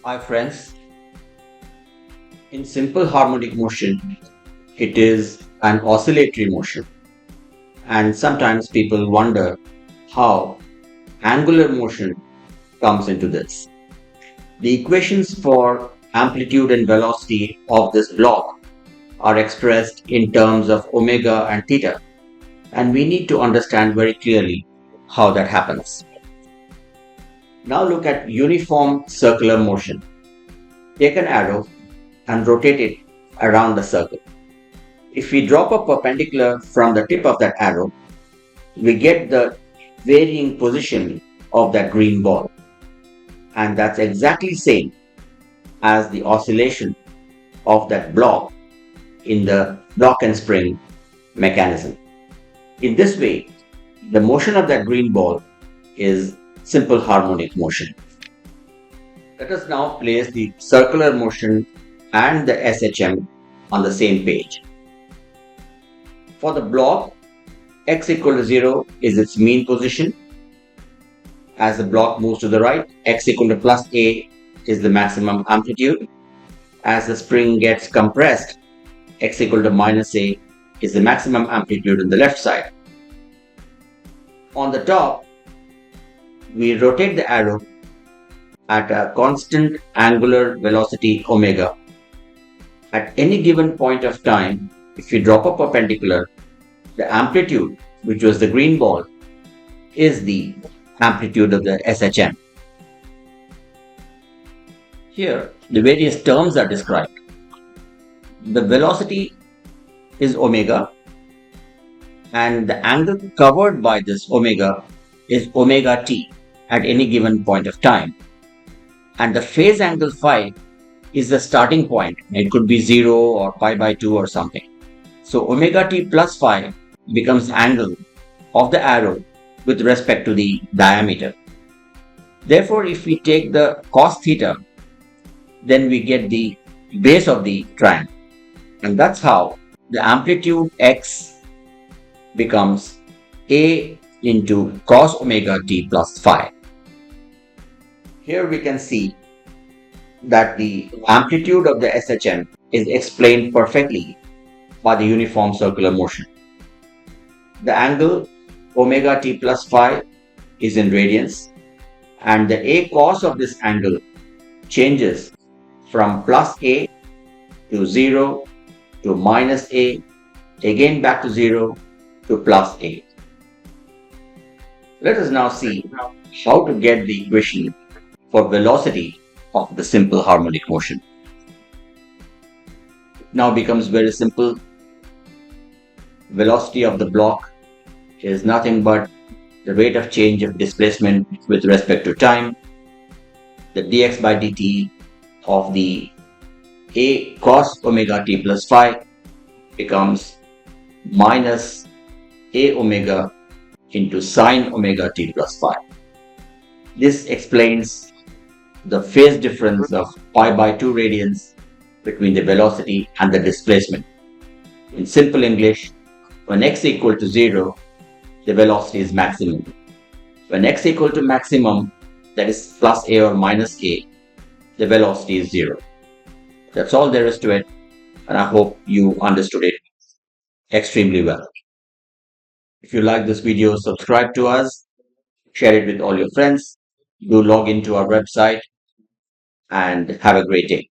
Hi friends, in simple harmonic motion, it is an oscillatory motion, and sometimes people wonder how angular motion comes into this. The equations for amplitude and velocity of this block are expressed in terms of omega and theta, and we need to understand very clearly how that happens. Now look at uniform circular motion. Take an arrow and rotate it around the circle. If we drop a perpendicular from the tip of that arrow, we get the varying position of that green ball. And that's exactly same as the oscillation of that block in the block and spring mechanism. In this way, the motion of that green ball is simple harmonic motion. Let us now place the circular motion and the SHM on the same page. For the block, x equal to 0 is its mean position. As the block moves to the right, x equal to plus a is the maximum amplitude. As the spring gets compressed, x equal to minus a is the maximum amplitude on the left side. On the top, we rotate the arrow at a constant angular velocity omega. At any given point of time, if we drop a perpendicular, the amplitude, which was the green ball, is the amplitude of the SHM. Here, the various terms are described. The velocity is omega, and the angle covered by this omega is omega t at any given point of time. And the phase angle phi is the starting point. It could be 0 or pi by 2 or something. So omega t plus phi becomes angle of the arrow with respect to the diameter. Therefore, if we take the cos theta, then we get the base of the triangle. And that's how the amplitude x becomes a into cos omega t plus phi. Here we can see that the amplitude of the SHM is explained perfectly by the uniform circular motion. The angle omega t plus phi is in radians, and the a cos of this angle changes from plus a to 0 to minus a, again back to 0 to plus a. Let us now see how to get the equation for velocity of the simple harmonic motion. It now becomes very simple. Velocity of the block is nothing but the rate of change of displacement with respect to time. The dx by dt of the a cos omega t plus phi becomes minus a omega into sine omega t plus phi. This explains the phase difference of pi by 2 radians between the velocity and the displacement. In simple English, when x equal to 0, the velocity is maximum. When x equal to maximum, that is plus a or minus a, the velocity is 0. That's all there is to it, and I hope you understood it extremely well. If you like this video, subscribe to us, share it with all your friends, do log into our website, and have a great day.